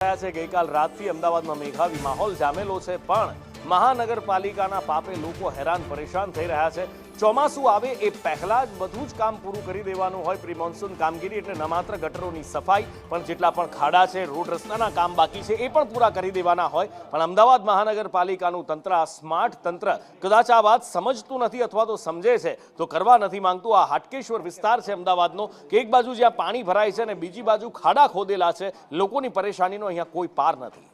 રહ્યા છે। ગઈકાલ રાતથી અમદાવાદમાં મેઘાવી માહોલ જામેલો છે, પણ મહાનગરપાલિકાના પાપે લોકો હેરાન પરેશાન થઈ રહ્યા છે। ચોમાસું આવે એ પહેલા જ બધું જ કામ પૂરું કરી દેવાનું હોય પ્રી મોન્સૂન કામગીરી, એટલે ન માત્ર ગટરોની સફાઈ પણ જેટલા પણ ખાડા છે, રોડ રસ્તાના કામ બાકી છે એ પણ પૂરા કરી દેવાના હોય। પણ અમદાવાદ મહાનગરપાલિકાનું તંત્ર, આ સ્માર્ટ તંત્ર કદાચ આ વાત સમજતું નથી અથવા તો સમજે છે તો કરવા નથી માંગતું। આ હાટકેશ્વર વિસ્તાર છે અમદાવાદનો કે એક બાજુ જ્યાં પાણી ભરાય છે અને બીજી બાજુ ખાડા ખોદેલા છે, લોકોની પરેશાનીનો અહીંયા કોઈ પાર નથી।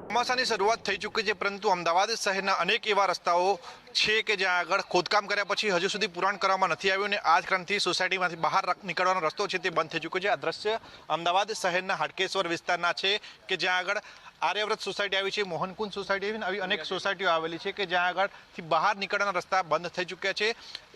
ચોમાસાની શરૂઆત થઈ ચૂકી છે, પરંતુ અમદાવાદ શહેરના અનેક એવા રસ્તાઓ છે કે જ્યાં આગળ ખોદકામ કર્યા પછી હજુ સુધી પુરાણ કરવામાં નથી આવ્યું અને આ જ કારણથી સોસાયટીમાંથી બહાર નીકળવાનો રસ્તો છે તે બંધ થઈ ચૂક્યો છે। આ દ્રશ્ય અમદાવાદ શહેરના હાટકેશ્વર વિસ્તારના છે કે જ્યાં આગળ આર્યવ્રત સોસાયટી આવી છે, મોહનકુંજ સોસાયટી આવી અનેક સોસાયટીઓ આવેલી છે કે જ્યાં આગળથી બહાર નીકળવાના રસ્તા બંધ થઈ ચૂક્યા છે।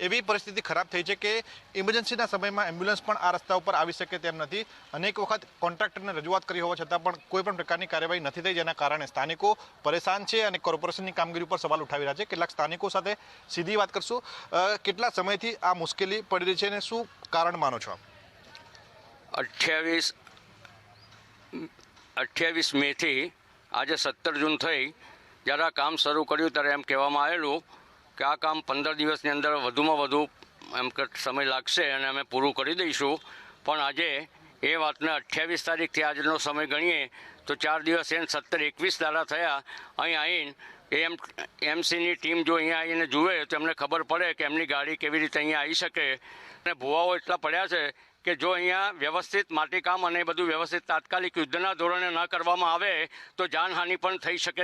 એવી પરિસ્થિતિ ખરાબ થઈ છે કે ઇમરજન્સીના સમયમાં એમ્બ્યુલન્સ પણ આ રસ્તા ઉપર આવી શકે તેમ નથી। અનેક વખત કોન્ટ્રાક્ટરને રજૂઆત કરી હોવા છતાં પણ કોઈ પણ પ્રકારની કાર્યવાહી નથી થઈ, જેના કારણે સ્થાનિકો પરેશાન છે અને કોર્પોરેશનની કામગીરી ઉપર સવાલ ઉઠાવી રહ્યા છે। કેટલાક સ્થાનિકો સાથે સીધી વાત કરશું। કેટલા સમયથી આ મુશ્કેલી પડી રહી છે અને શું કારણ માનો છો? 28 મેથી આજે 17 જૂન થઈ, જ્યારે આ કામ શરૂ કર્યું ત્યારે એમ કહેવામાં આવેલું કે આ કામ 15 દિવસની અંદર વધુમાં વધુ એમ કે સમય લાગશે અને અમે પૂરું કરી દઈશું। પણ આજે એ વાતને 28 તારીખથી આજનો સમય ગણીએ તો 4 દિવસ એને 17-21 દાડા થયા। અહીં આવીને એમસીની ટીમ જો અહીંયા આવીને જુએ તો એમને ખબર પડે કે એમની ગાડી કેવી રીતે અહીંયા આવી શકે। અને ભુવાઓ એટલા પડ્યા છે કે જો અહીંયા વ્યવસ્થિત માટીકામ અને બધું વ્યવસ્થિત તાત્કાલિક યુદ્ધના ધોરણે ન કરવામાં આવે તો જાનહાનિ પણ થઈ શકે।